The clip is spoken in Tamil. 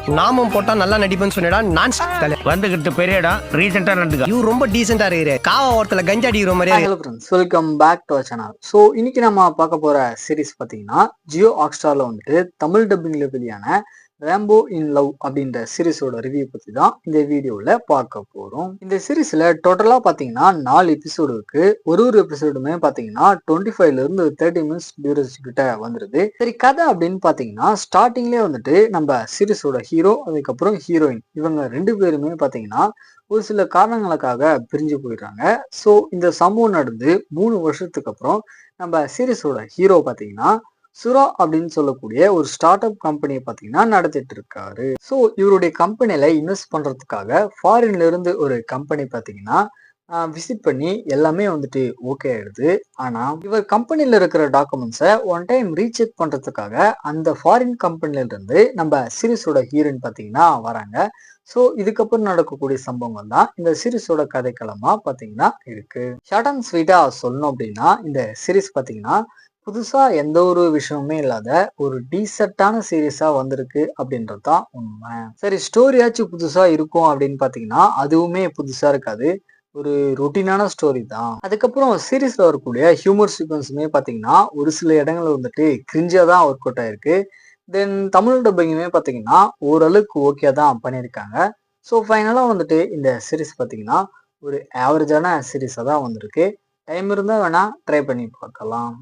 நாமும் போட்டா நல்லா நடிப்பேன்னு சொன்னடா. நான் வந்துகிட்டு பெரிய இடம் ரீசெண்டா நடந்துக்க. இவ ரொம்ப டீசெண்டா இருக்கிற காவா ஓரத்துல கஞ்சா அடிக்கிற மாதிரியே. Hello friends, welcome back to our channel. So இன்னைக்கு நம்ம பார்க்க போற சீரிஸ் பார்த்தீங்கன்னா ஜியோ ஹாட்ஸ்டார்ல வந்துட்டு தமிழ் டப்பிங்ல வெளியான ரேம்போ இன் லவ் அப்படின்ற சீரிஸோட ரிவ்யூ பத்தி தான் இந்த வீடியோவில் பார்க்க போறோம். இந்த சீரிஸ்ல டோட்டலா பார்த்தீங்கன்னா 4 எபிசோடு இருக்கு. ஒரு எபிசோடுமே பார்த்தீங்கன்னா 25ல இருந்து 30 மினிட்ஸ் டியூரேஷன் கிட்ட வந்துருது. சரி, கதை அப்படின்னு பார்த்தீங்கன்னா ஸ்டார்டிங்லேயே வந்துட்டு நம்ம சீரிஸோட ஹீரோ அதுக்கப்புறம் ஹீரோயின் இவங்க 2 பேருமே பார்த்தீங்கன்னா ஒரு சில காரணங்களுக்காக பிரிஞ்சு போயிடுறாங்க. ஸோ இந்த சம்பவம் நடந்து 3 வருஷத்துக்கு அப்புறம் நம்ம சீரிஸோட ஹீரோ பார்த்தீங்கன்னா சுரா அப்படின்னு சொல்லக்கூடிய ஒரு ஸ்டார்ட் அப் கம்பெனியை பார்த்தீங்கன்னா நடத்திட்டு இருக்காரு. ஸோ இவருடைய கம்பெனியில இன்வெஸ்ட் பண்றதுக்காக ஃபாரின்ல இருந்து ஒரு கம்பெனி பார்த்தீங்கன்னா விசிட் பண்ணி எல்லாமே வந்துட்டு ஓகே ஆயிடுது. ஆனா இவர் கம்பெனில இருக்கிற டாக்குமெண்ட்ஸை ஒன் டைம் ரீசெக் பண்றதுக்காக அந்த ஃபாரின் கம்பெனில இருந்து நம்ம சீரிஸோட ஹீரோயின் பார்த்தீங்கன்னா வராங்க. ஸோ இதுக்கப்புறம் நடக்கக்கூடிய சம்பவங்கள் தான் இந்த சீரிஸோட கதைக்களமா பார்த்தீங்கன்னா இருக்கு. ஷார்ட் அண்ட் ஸ்வீட்டா சொல்லணும் அப்படின்னா இந்த சீரிஸ் பார்த்தீங்கன்னா புதுசா எந்த ஒரு விஷயமுமே இல்லாத ஒரு டீசென்ட்டான சீரிஸா வந்திருக்கு அப்படின்றது தான் உண்மை. சரி, ஸ்டோரியாச்சும் புதுசா இருக்கும் அப்படின்னு பார்த்தீங்கன்னா அதுவுமே புதுசா இருக்காது. ஒரு ரொட்டீனான ஸ்டோரி தான். அதுக்கப்புறம் சீரீஸ்ல வரக்கூடிய ஹியூமர் சீக்வன்ஸுமே பார்த்தீங்கன்னா ஒரு சில இடங்கள் வந்துட்டு கிரிஞ்சா தான் ஒர்க் அவுட் ஆயிருக்கு. தென் தமிழ் டப்பிங்குமே பார்த்தீங்கன்னா ஓரளவுக்கு ஓகே தான் பண்ணியிருக்காங்க. ஸோ ஃபைனலாக வந்துட்டு இந்த சீரீஸ் பார்த்தீங்கன்னா ஒரு ஆவரேஜான சீரீஸாக தான் வந்திருக்கு. டைம் இருந்தால் வேணா ட்ரை பண்ணி பார்க்கலாம்.